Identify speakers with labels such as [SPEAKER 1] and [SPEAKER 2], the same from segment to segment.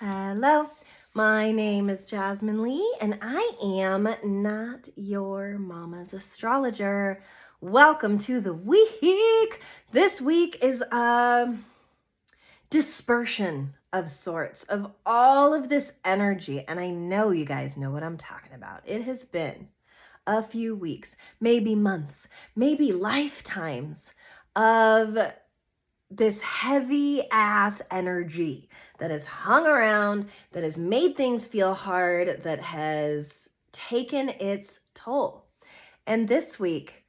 [SPEAKER 1] Hello, my name is Jasmine Lee, and I am not your mama's astrologer. Welcome to the week. This week is a dispersion of sorts of all of this energy, and I know you guys know what I'm talking about. It has been a few weeks, maybe months, maybe lifetimes of this heavy ass energy that has hung around, that has made things feel hard, that has taken its toll. And this week,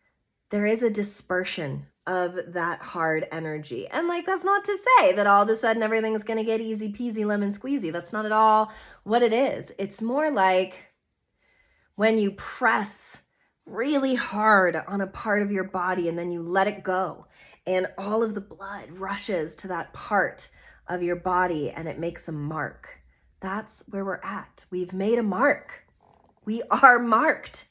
[SPEAKER 1] there is a dispersion of that hard energy. And that's not to say that all of a sudden everything's going to get easy peasy lemon squeezy. That's not at all what it is. It's more like when you press really hard on a part of your body and then you let it go, and all of the blood rushes to that part of your body and it makes a mark. That's where we're at. We've made a mark. We are marked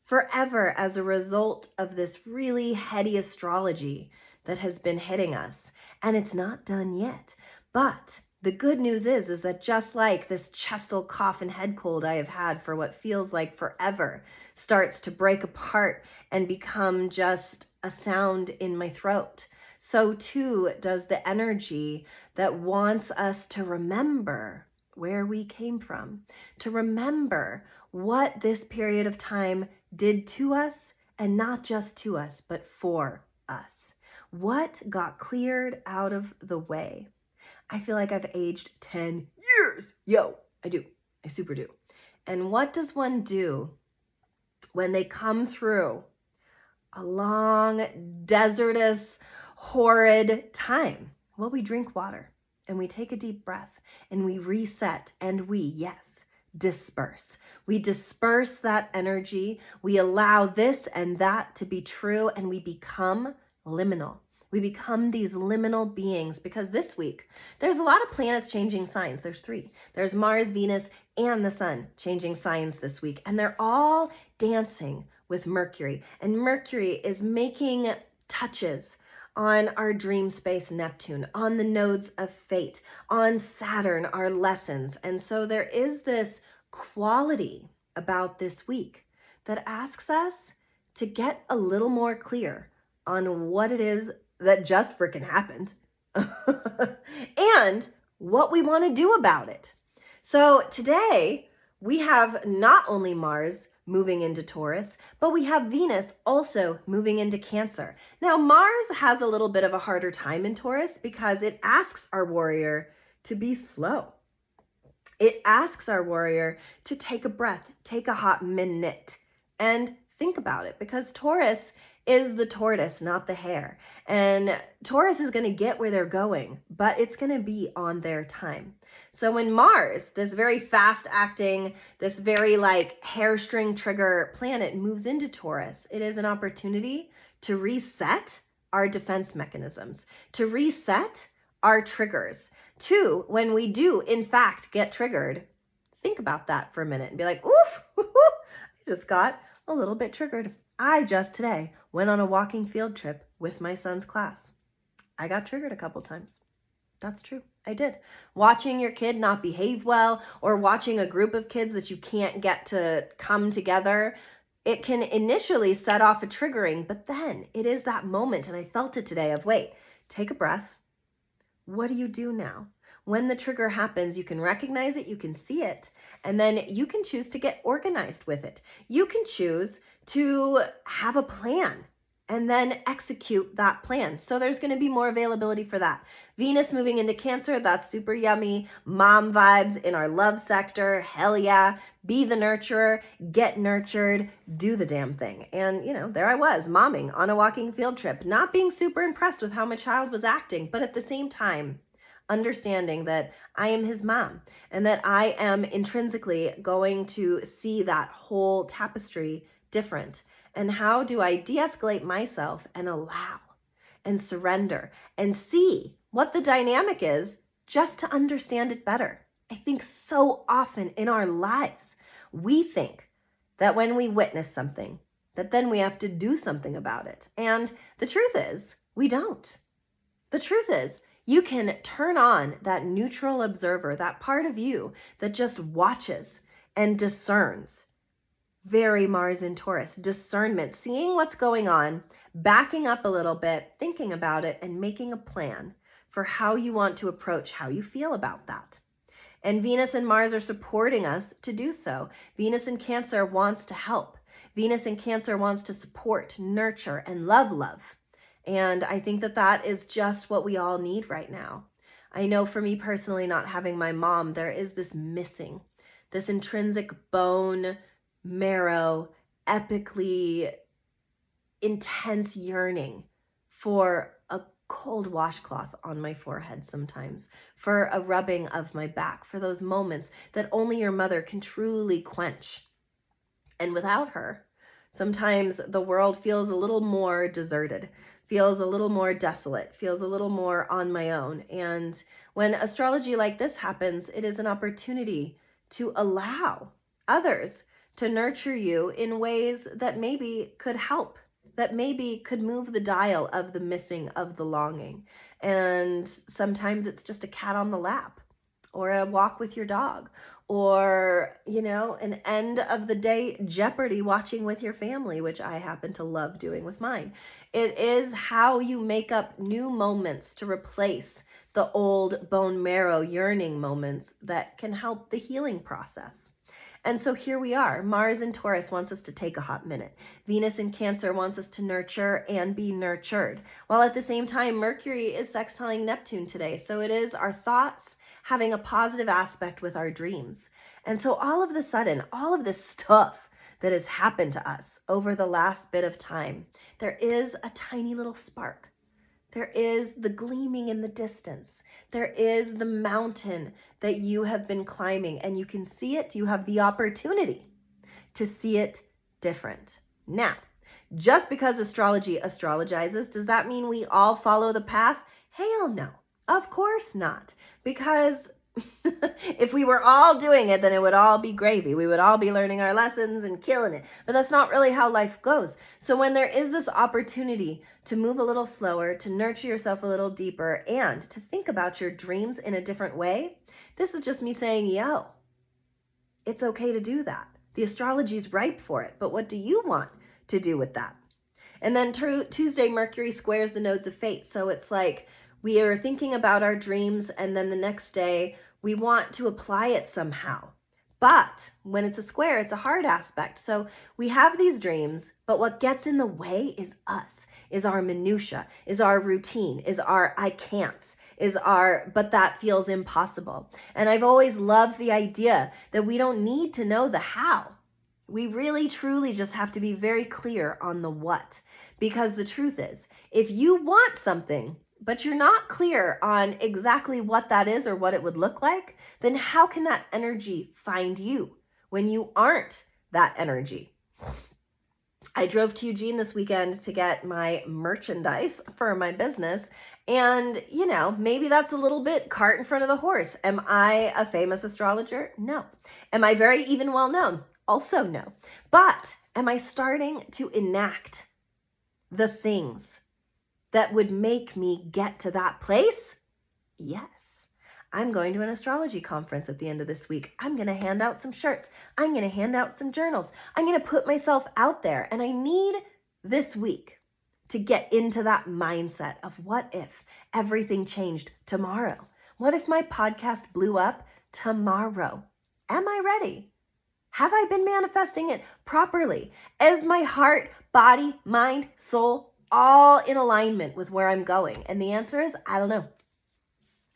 [SPEAKER 1] forever as a result of this really heady astrology that has been hitting us. And it's not done yet. But the good news is that just like this chestal cough and head cold I have had for what feels like forever starts to break apart and become just a sound in my throat, so too does the energy that wants us to remember where we came from, to remember what this period of time did to us, and not just to us, but for us. What got cleared out of the way? I feel like I've aged 10 years. Yo, I do. I super do. And what does one do when they come through a long, desertous, horrid time? Well, we drink water and we take a deep breath and we reset and we, yes, disperse. We disperse that energy. We allow this and that to be true, and we become liminal. We become these liminal beings, because this week, there's a lot of planets changing signs. There's 3. There's Mars, Venus, and the Sun changing signs this week. And they're all dancing with Mercury. And Mercury is making touches on our dream space Neptune, on the nodes of fate, on Saturn, our lessons. And so there is this quality about this week that asks us to get a little more clear on what it is that just freaking happened and what we want to do about it. So today we have not only Mars moving into Taurus, but we have Venus also moving into Cancer. Now, Mars has a little bit of a harder time in Taurus because it asks our warrior to be slow. It asks our warrior to take a breath, take a hot minute, and think about it, because Taurus is the tortoise, not the hare. And Taurus is going to get where they're going, but it's going to be on their time. So when Mars, this very fast acting, this very hairstring trigger planet, moves into Taurus, it is an opportunity to reset our defense mechanisms, to reset our triggers. 2, when we do in fact get triggered, think about that for a minute and be like, oof, I just got a little bit triggered. I just today went on a walking field trip with my son's class. I got triggered a couple times. That's true. I did. Watching your kid not behave well, or watching a group of kids that you can't get to come together, it can initially set off a triggering, but then it is that moment, and I felt it today, of wait, take a breath. What do you do now? When the trigger happens, you can recognize it, you can see it, and then you can choose to get organized with it. You can choose to have a plan and then execute that plan. So there's going to be more availability for that. Venus moving into Cancer, that's super yummy. Mom vibes in our love sector. Hell yeah. Be the nurturer, get nurtured, do the damn thing. And, there I was, momming on a walking field trip, not being super impressed with how my child was acting, but at the same time, understanding that I am his mom and that I am intrinsically going to see that whole tapestry different. And how do I de-escalate myself and allow and surrender and see what the dynamic is, just to understand it better? I think so often in our lives, we think that when we witness something, that then we have to do something about it. And the truth is, we don't. The truth is, You can turn on that neutral observer, that part of you that just watches and discerns. Very Mars in Taurus, discernment, seeing what's going on, backing up a little bit, thinking about it, and making a plan for how you want to approach how you feel about that. And Venus and Mars are supporting us to do so. Venus in Cancer wants to help. Venus in Cancer wants to support, nurture, and love. And I think that that is just what we all need right now. I know for me personally, not having my mom, there is this missing, this intrinsic bone, marrow, epically intense yearning for a cold washcloth on my forehead sometimes, for a rubbing of my back, for those moments that only your mother can truly quench. And without her, sometimes the world feels a little more deserted, feels a little more desolate, feels a little more on my own. And when astrology like this happens, it is an opportunity to allow others to nurture you in ways that maybe could help, that maybe could move the dial of the missing, of the longing. And sometimes it's just a cat on the lap, or a walk with your dog, or, an end of the day Jeopardy watching with your family, which I happen to love doing with mine. It is how you make up new moments to replace the old bone marrow yearning moments that can help the healing process. And so here we are. Mars in Taurus wants us to take a hot minute. Venus in Cancer wants us to nurture and be nurtured. While at the same time, Mercury is sextiling Neptune today. So it is our thoughts having a positive aspect with our dreams. And so all of the sudden, all of this stuff that has happened to us over the last bit of time, there is a tiny little spark. There is the gleaming in the distance. There is the mountain that you have been climbing, and you can see it. You have the opportunity to see it different. Now, just because astrology astrologizes, does that mean we all follow the path? Hell no. Of course not. Because if we were all doing it, then it would all be gravy. We would all be learning our lessons and killing it. But that's not really how life goes. So when there is this opportunity to move a little slower, to nurture yourself a little deeper, and to think about your dreams in a different way, this is just me saying, yo, it's okay to do that. The astrology's ripe for it. But what do you want to do with that? And then Tuesday, Mercury squares the nodes of fate. So it's like we are thinking about our dreams, and then the next day we want to apply it somehow. But when it's a square, it's a hard aspect. So we have these dreams, but what gets in the way is us, is our minutia, is our routine, is our I can'ts, is our, but that feels impossible. And I've always loved the idea that we don't need to know the how. We really, truly just have to be very clear on the what. Because the truth is, if you want something, but you're not clear on exactly what that is or what it would look like, then how can that energy find you when you aren't that energy? I drove to Eugene this weekend to get my merchandise for my business. And, maybe that's a little bit cart in front of the horse. Am I a famous astrologer? No. Am I very even well known? Also no. But am I starting to enact the things that would make me get to that place? Yes. I'm going to an astrology conference at the end of this week. I'm going to hand out some shirts. I'm going to hand out some journals. I'm going to put myself out there. And I need this week to get into that mindset of what if everything changed tomorrow? What if my podcast blew up tomorrow? Am I ready? Have I been manifesting it properly? Is my heart, body, mind, soul all in alignment with where I'm going? And the answer is, I don't know.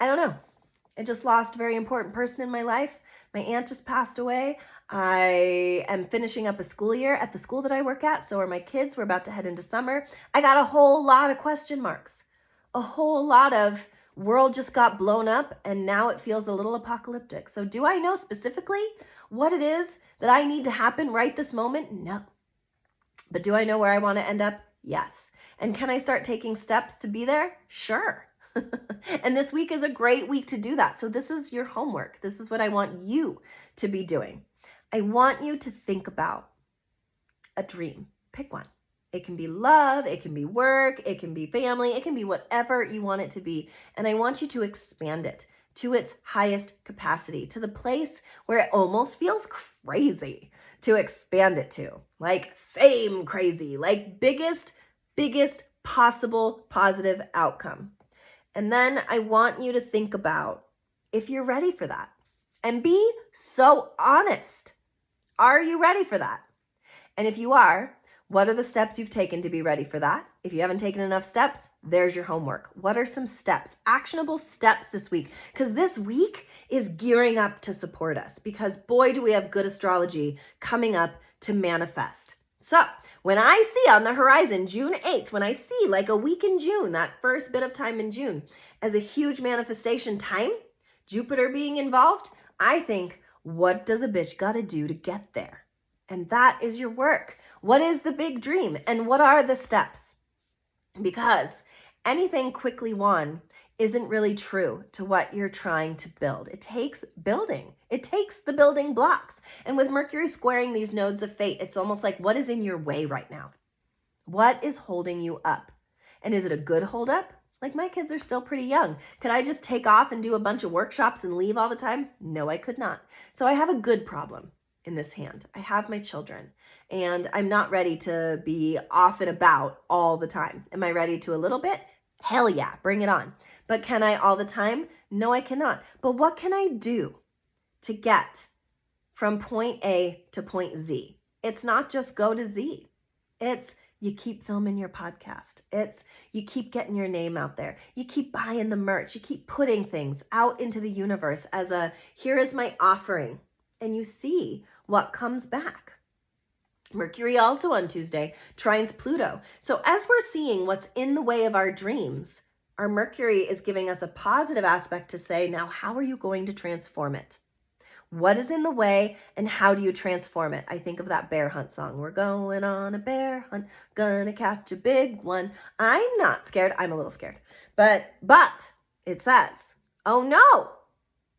[SPEAKER 1] I just lost a very important person in my life. My aunt just passed away. I am finishing up a school year at the school that I work at. So are my kids. We're about to head into summer. I got a whole lot of question marks. A whole lot of world just got blown up and now it feels a little apocalyptic. So do I know specifically what it is that I need to happen right this moment? No. But do I know where I want to end up? Yes. And can I start taking steps to be there? Sure. And this week is a great week to do that. So this is your homework. This is what I want you to be doing. I want you to think about a dream. Pick one. It can be love, it can be work, it can be family, it can be whatever you want it to be. And I want you to expand it to its highest capacity, to the place where it almost feels crazy to expand it to, like fame crazy, like biggest possible positive outcome. And then I want you to think about if you're ready for that and be so honest. Are you ready for that? And if you are, what are the steps you've taken to be ready for that? If you haven't taken enough steps, there's your homework. What are some steps, actionable steps this week? Because this week is gearing up to support us, because boy, do we have good astrology coming up to manifest. So when I see on the horizon, June 8th, when I see like a week in June, that first bit of time in June, as a huge manifestation time, Jupiter being involved, I think, what does a bitch gotta do to get there? And that is your work. What is the big dream? And what are the steps? Because anything quickly won isn't really true to what you're trying to build. It takes building. It takes the building blocks. And with Mercury squaring these nodes of fate, it's almost like, what is in your way right now? What is holding you up? And is it a good hold up? Like, my kids are still pretty young. Could I just take off and do a bunch of workshops and leave all the time? No, I could not. So I have a good problem in this hand. I have my children, and I'm not ready to be off and about all the time. Am I ready to a little bit? Hell yeah, bring it on. But can I all the time? No, I cannot. But what can I do to get from point A to point Z? It's not just go to Z. It's you keep filming your podcast. It's you keep getting your name out there. You keep buying the merch. You keep putting things out into the universe as a, here is my offering. And you see what comes back. Mercury also on Tuesday trines Pluto. So as we're seeing what's in the way of our dreams, our Mercury is giving us a positive aspect to say, now how are you going to transform it? What is in the way and how do you transform it? I think of that bear hunt song. We're going on a bear hunt, gonna catch a big one. I'm not scared. I'm a little scared. But it says, oh no.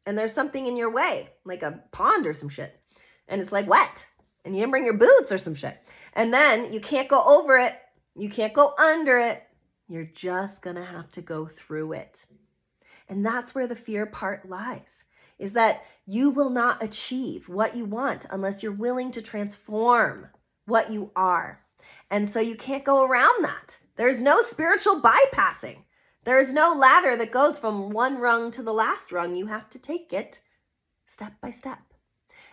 [SPEAKER 1] And there's something in your way, like a pond or some shit. And it's like wet. And you didn't bring your boots or some shit. And then you can't go over it. You can't go under it. You're just gonna have to go through it. And that's where the fear part lies, is that you will not achieve what you want unless you're willing to transform what you are. And so you can't go around that. There's no spiritual bypassing. There's no ladder that goes from one rung to the last rung. You have to take it step by step.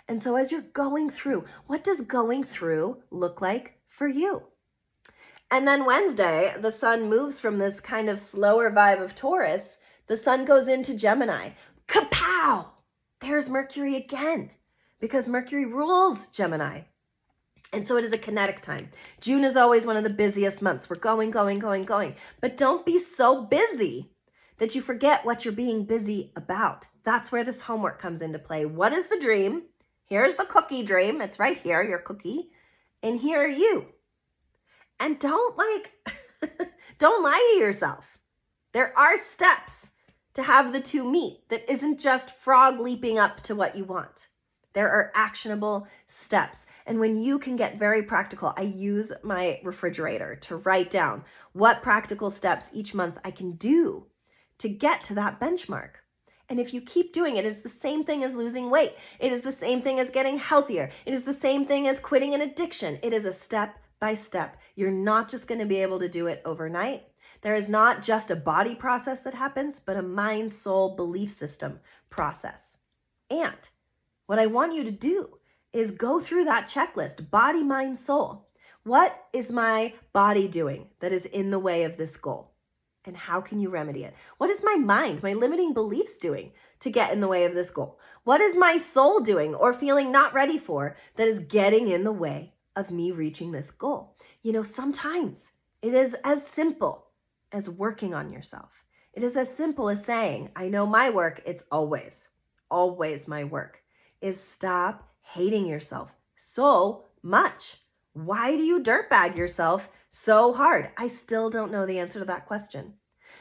[SPEAKER 1] And so as you're going through, what does going through look like for you? And then Wednesday, the sun moves from this kind of slower vibe of Taurus. The sun goes into Gemini. Kapow! There's Mercury again, because Mercury rules Gemini. And so it is a kinetic time. June is always one of the busiest months. We're going. But don't be so busy that you forget what you're being busy about. That's where this homework comes into play. What is the dream? Here's the cookie dream. It's right here, your cookie. And here are you. And don't lie to yourself. There are steps to have the two meet that isn't just frog leaping up to what you want. There are actionable steps. And when you can get very practical, I use my refrigerator to write down what practical steps each month I can do to get to that benchmark. And if you keep doing it, it's the same thing as losing weight. It is the same thing as getting healthier. It is the same thing as quitting an addiction. It is a step by step. You're not just going to be able to do it overnight. There is not just a body process that happens, but a mind, soul, belief system process. And what I want you to do is go through that checklist, body, mind, soul. What is my body doing that is in the way of this goal? And how can you remedy it? What is my mind, my limiting beliefs doing to get in the way of this goal? What is my soul doing or feeling not ready for that is getting in the way of me reaching this goal? You know, sometimes it is as simple as working on yourself. It is as simple as saying, I know my work, it's always my work, is stop hating yourself so much. Why do you dirtbag yourself so hard? I still don't know the answer to that question.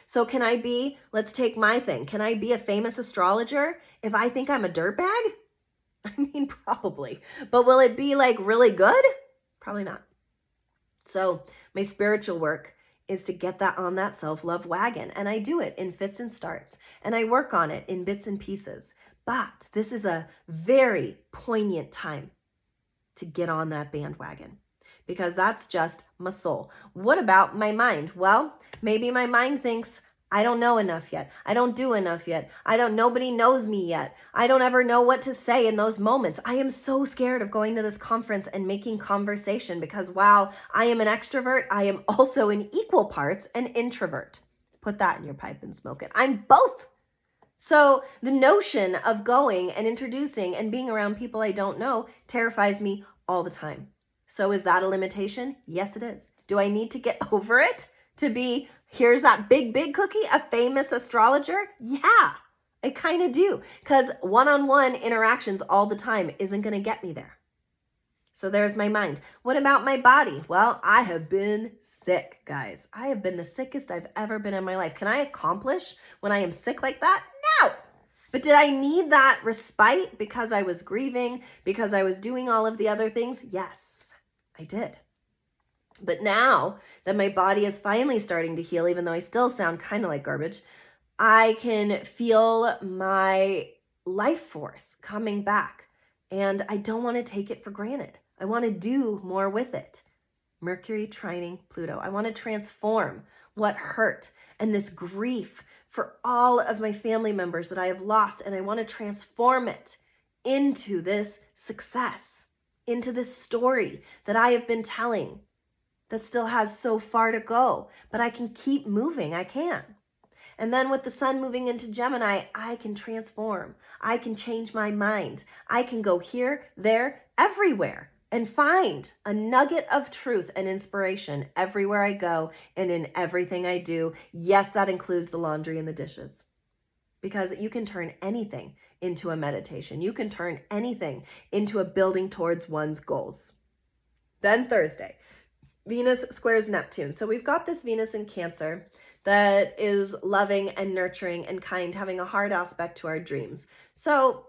[SPEAKER 1] So can I be, let's take my thing. Can I be a famous astrologer if I think I'm a dirtbag? I mean, probably. But will it be like really good? Probably not. So my spiritual work is to get that on that self-love wagon. And I do it in fits and starts. And I work on it in bits and pieces. But this is a very poignant time to get on that bandwagon, because that's just my soul. What about my mind? Well, maybe my mind thinks, I don't know enough yet. I don't do enough yet. Nobody knows me yet. I don't ever know what to say in those moments. I am so scared of going to this conference and making conversation, because while I am an extrovert, I am also in equal parts an introvert. Put that in your pipe and smoke it. I'm both. So the notion of going and introducing and being around people I don't know terrifies me all the time. So is that a limitation? Yes, it is. Do I need to get over it to be, here's that big cookie, a famous astrologer? Yeah, I kind of do. Because one-on-one interactions all the time isn't going to get me there. So there's my mind. What about my body? Well, I have been sick, guys. I have been the sickest I've ever been in my life. Can I accomplish when I am sick like that? No. But did I need that respite because I was grieving, because I was doing all of the other things? Yes, I did. But now that my body is finally starting to heal, even though I still sound kind of like garbage, I can feel my life force coming back. And I don't want to take it for granted. I want to do more with it. Mercury trining Pluto. I want to transform what hurt and this grief for all of my family members that I have lost. And I want to transform it into this success, into this story that I have been telling that still has so far to go, but I can keep moving. I can. And then with the sun moving into Gemini, I can transform. I can change my mind. I can go here, there, everywhere and find a nugget of truth and inspiration everywhere I go and in everything I do. Yes, that includes the laundry and the dishes. Because you can turn anything into a meditation. You can turn anything into a building towards one's goals. Then Thursday, Venus squares Neptune. So we've got this Venus in Cancer that is loving and nurturing and kind, having a hard aspect to our dreams. So,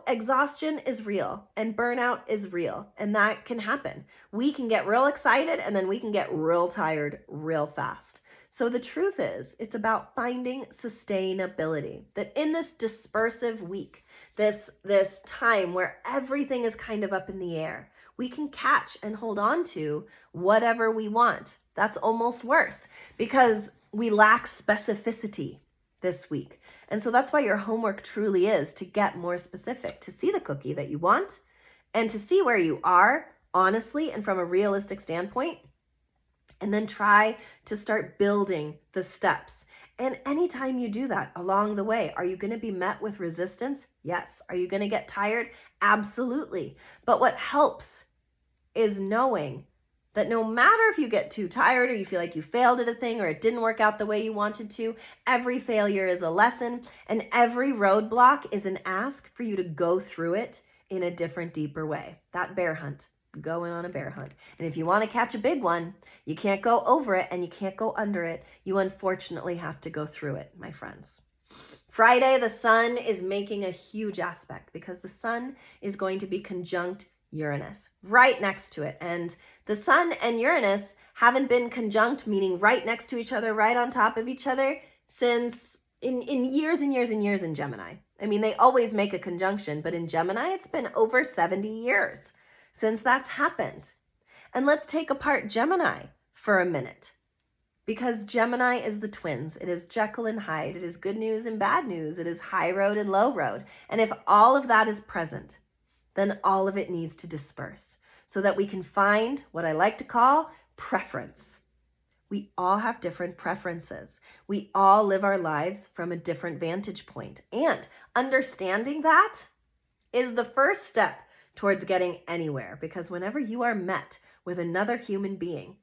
[SPEAKER 1] exhaustion is real and burnout is real, and that can happen. We can get real excited and then we can get real tired real fast. So the truth is, it's about finding sustainability. That in this dispersive week, this time where everything is kind of up in the air, we can catch and hold on to whatever we want. That's almost worse because we lack specificity this week. And so that's why your homework truly is to get more specific, to see the cookie that you want and to see where you are honestly and from a realistic standpoint, and then try to start building the steps. And anytime you do that along the way, are you going to be met with resistance? Yes. Are you going to get tired? Absolutely. But what helps is knowing that no matter if you get too tired or you feel like you failed at a thing or it didn't work out the way you wanted to, every failure is a lesson and every roadblock is an ask for you to go through it in a different, deeper way. That bear hunt, going on a bear hunt. And if you want to catch a big one, you can't go over it and you can't go under it. You unfortunately have to go through it, my friends. Friday, the sun is making a huge aspect because the sun is going to be conjunct Uranus right next to it. And the sun and Uranus haven't been conjunct, meaning right next to each other, right on top of each other, since in years and years and years in Gemini. I mean, they always make a conjunction, but in Gemini, it's been over 70 years since that's happened. And let's take apart Gemini for a minute, because Gemini is the twins. It is Jekyll and Hyde. It is good news and bad news. It is high road and low road. And if all of that is present, then all of it needs to disperse so that we can find what I like to call preference. We all have different preferences. We all live our lives from a different vantage point. And understanding that is the first step towards getting anywhere, because whenever you are met with another human being,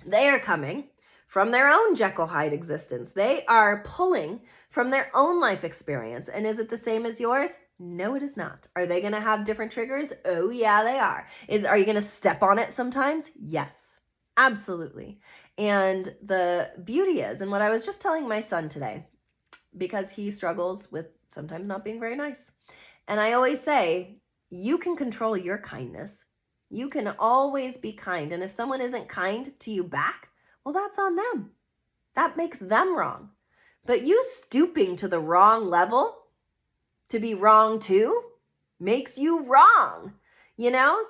[SPEAKER 1] they are coming from their own Jekyll Hyde existence. They are pulling from their own life experience. And is it the same as yours? No, it is not. Are they going to have different triggers? Oh, yeah, they are. Are you going to step on it sometimes? Yes, absolutely. And the beauty is, and what I was just telling my son today, because he struggles with sometimes not being very nice. And I always say, you can control your kindness. You can always be kind. And if someone isn't kind to you back, well, that's on them. That makes them wrong. But you stooping to the wrong level to be wrong too makes you wrong.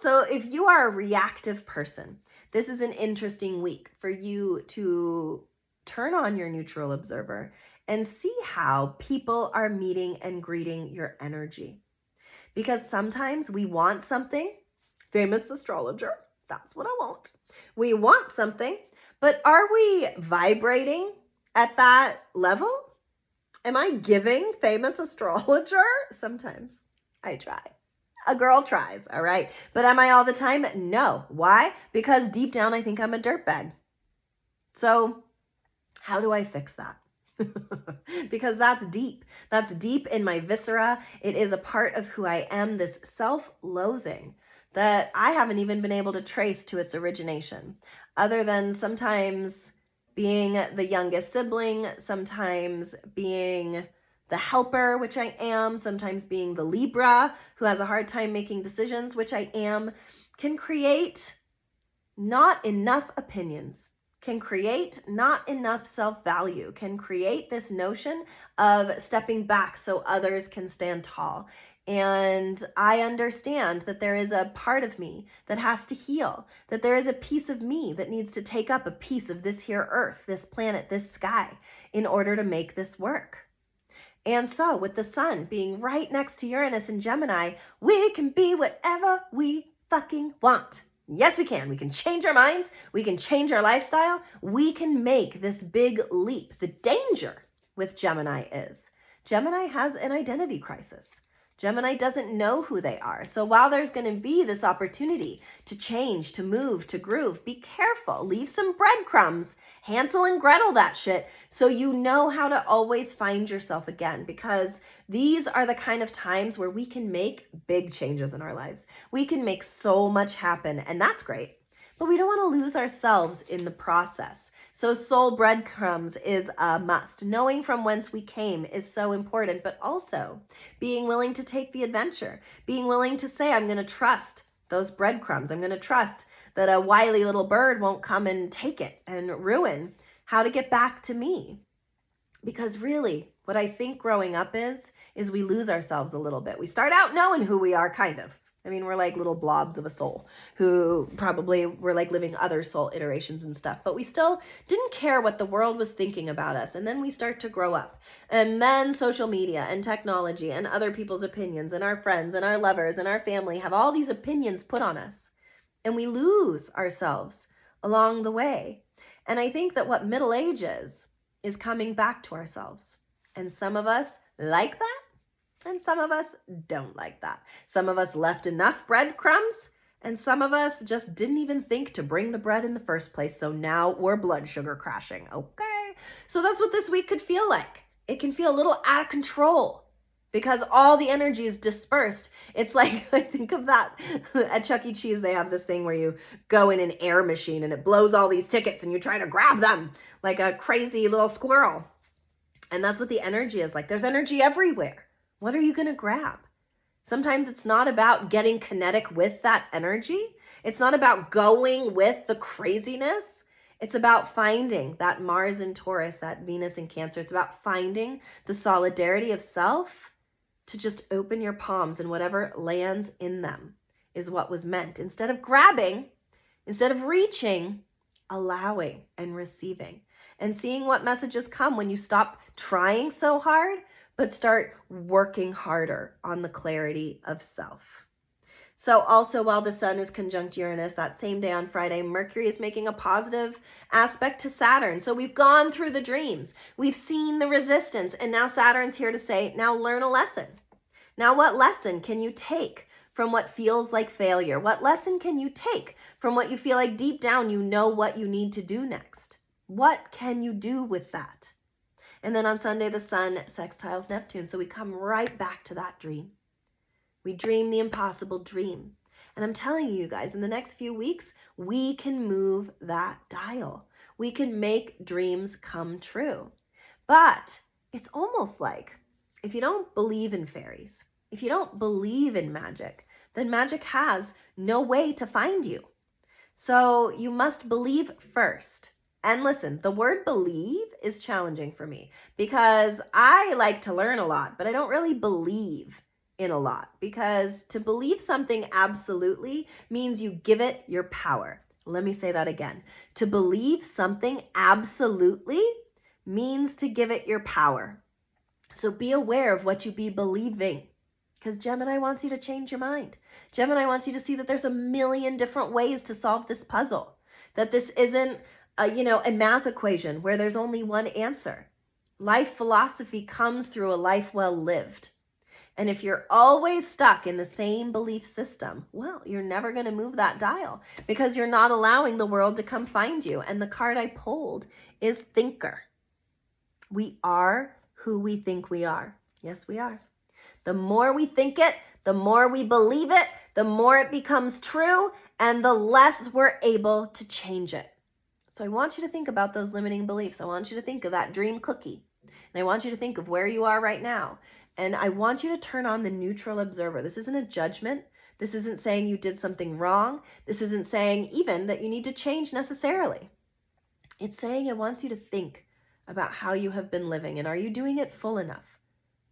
[SPEAKER 1] So if you are a reactive person, this is an interesting week for you to turn on your neutral observer and see how people are meeting and greeting your energy. Because sometimes we want something, famous astrologer, that's what I want. We want something, but are we vibrating at that level? Am I giving, famous astrologer? Sometimes I try. A girl tries, all right? But am I all the time? No. Why? Because deep down, I think I'm a dirtbag. So how do I fix that? Because that's deep. That's deep in my viscera. It is a part of who I am, this self-loathing that I haven't even been able to trace to its origination, other than sometimes being the youngest sibling, sometimes being the helper, which I am, sometimes being the Libra who has a hard time making decisions, which I am, can create not enough opinions, can create not enough self-value, can create this notion of stepping back so others can stand tall. And I understand that there is a part of me that has to heal, that there is a piece of me that needs to take up a piece of this here earth, this planet, this sky, in order to make this work. And so with the sun being right next to Uranus and Gemini, we can be whatever we fucking want. Yes, we can. We can change our minds. We can change our lifestyle. We can make this big leap. The danger with Gemini is Gemini has an identity crisis. Gemini doesn't know who they are. So while there's going to be this opportunity to change, to move, to groove, be careful. Leave some breadcrumbs. Hansel and Gretel that shit so you know how to always find yourself again, because these are the kind of times where we can make big changes in our lives. We can make so much happen, and that's great. But we don't want to lose ourselves in the process. So soul breadcrumbs is a must. Knowing from whence we came is so important, but also being willing to take the adventure, being willing to say, I'm going to trust those breadcrumbs. I'm going to trust that a wily little bird won't come and take it and ruin how to get back to me. Because really, what I think growing up is we lose ourselves a little bit. We start out knowing who we are, kind of. I mean, we're like little blobs of a soul who probably were like living other soul iterations and stuff, but we still didn't care what the world was thinking about us. And then we start to grow up, and then social media and technology and other people's opinions and our friends and our lovers and our family have all these opinions put on us, and we lose ourselves along the way. And I think that what middle age is coming back to ourselves. And some of us like that. And some of us don't like that. Some of us left enough breadcrumbs, and some of us just didn't even think to bring the bread in the first place. So now we're blood sugar crashing. Okay. So that's what this week could feel like. It can feel a little out of control because all the energy is dispersed. It's like, I think of that at Chuck E. Cheese, they have this thing where you go in an air machine and it blows all these tickets and you try to grab them like a crazy little squirrel. And that's what the energy is like. There's energy everywhere. What are you going to grab? Sometimes it's not about getting kinetic with that energy. It's not about going with the craziness. It's about finding that Mars in Taurus, that Venus in Cancer. It's about finding the solidarity of self to just open your palms, and whatever lands in them is what was meant. Instead of grabbing, instead of reaching, allowing and receiving and seeing what messages come when you stop trying so hard, but start working harder on the clarity of self. So also, while the sun is conjunct Uranus, that same day on Friday, Mercury is making a positive aspect to Saturn. So we've gone through the dreams, we've seen the resistance, and now Saturn's here to say, now learn a lesson. Now what lesson can you take from what feels like failure? What lesson can you take from what you feel like deep down you know what you need to do next? What can you do with that? And then on Sunday, the sun sextiles Neptune. So we come right back to that dream. We dream the impossible dream. And I'm telling you guys, in the next few weeks, we can move that dial. We can make dreams come true. But it's almost like if you don't believe in fairies, if you don't believe in magic, then magic has no way to find you. So you must believe first. And listen, the word believe is challenging for me because I like to learn a lot, but I don't really believe in a lot, because to believe something absolutely means you give it your power. Let me say that again. To believe something absolutely means to give it your power. So be aware of what you be believing, because Gemini wants you to change your mind. Gemini wants you to see that there's a million different ways to solve this puzzle, that this isn't a math equation where there's only one answer. Life philosophy comes through a life well lived. And if you're always stuck in the same belief system, well, you're never going to move that dial because you're not allowing the world to come find you. And the card I pulled is Thinker. We are who we think we are. Yes, we are. The more we think it, the more we believe it, the more it becomes true, and the less we're able to change it. So I want you to think about those limiting beliefs. I want you to think of that dream cookie. And I want you to think of where you are right now. And I want you to turn on the neutral observer. This isn't a judgment. This isn't saying you did something wrong. This isn't saying even that you need to change necessarily. It's saying it wants you to think about how you have been living, and are you doing it full enough?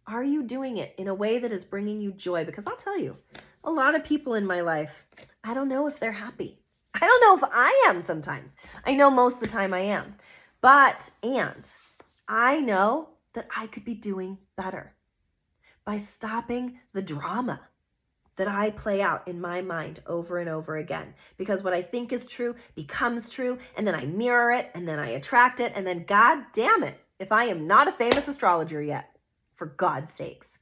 [SPEAKER 1] Are you doing it in a way that is bringing you joy? Because I'll tell you, a lot of people in my life, I don't know if they're happy. I don't know if I am sometimes. I know most of the time I am. And I know that I could be doing better by stopping the drama that I play out in my mind over and over again. Because what I think is true becomes true, and then I mirror it, and then I attract it, and then God damn it, if I am not a famous astrologer yet, for God's sakes.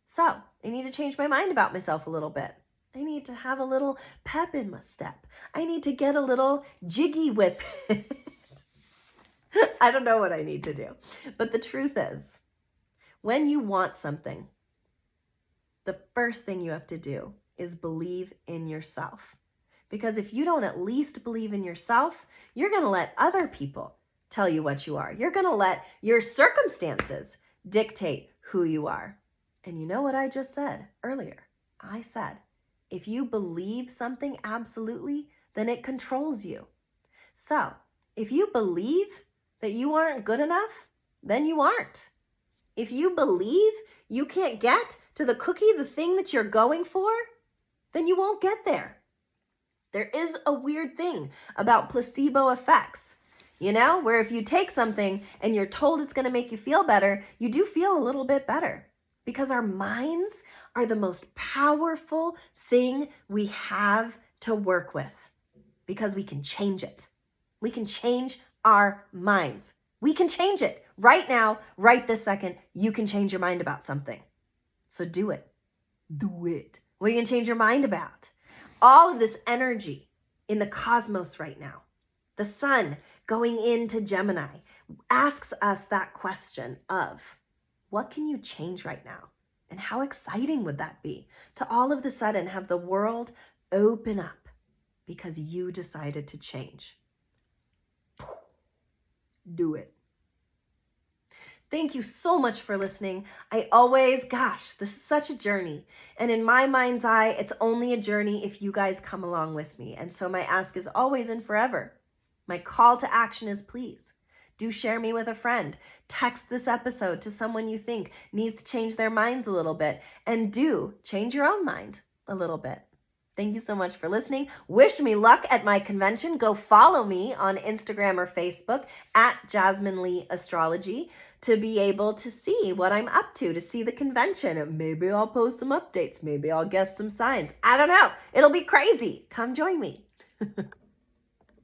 [SPEAKER 1] So I need to change my mind about myself a little bit. I need to have a little pep in my step. I need to get a little jiggy with it. I don't know what I need to do. But the truth is, when you want something, the first thing you have to do is believe in yourself. Because if you don't at least believe in yourself, you're going to let other people tell you what you are. You're going to let your circumstances dictate who you are. And you know what I just said earlier? I said, if you believe something absolutely, then it controls you. So if you believe that you aren't good enough, then you aren't. If you believe you can't get to the cookie, the thing that you're going for, then you won't get there. There is a weird thing about placebo effects, where if you take something and you're told it's going to make you feel better, you do feel a little bit better, because our minds are the most powerful thing we have to work with, because we can change it. We can change our minds. We can change it right now, right this second. You can change your mind about something. So do it. Do it. What are you going to change your mind about? All of this energy in the cosmos right now, the sun going into Gemini, asks us that question of, what can you change right now? And how exciting would that be to all of a sudden have the world open up because you decided to change? Do it. Thank you so much for listening. This is such a journey. And in my mind's eye, it's only a journey if you guys come along with me. And so my ask is always and forever. My call to action is please do share me with a friend. Text this episode to someone you think needs to change their minds a little bit. And do change your own mind a little bit. Thank you so much for listening. Wish me luck at my convention. Go follow me on Instagram or Facebook at Jasmine Lee Astrology to be able to see what I'm up to see the convention. Maybe I'll post some updates. Maybe I'll guess some signs. I don't know. It'll be crazy. Come join me.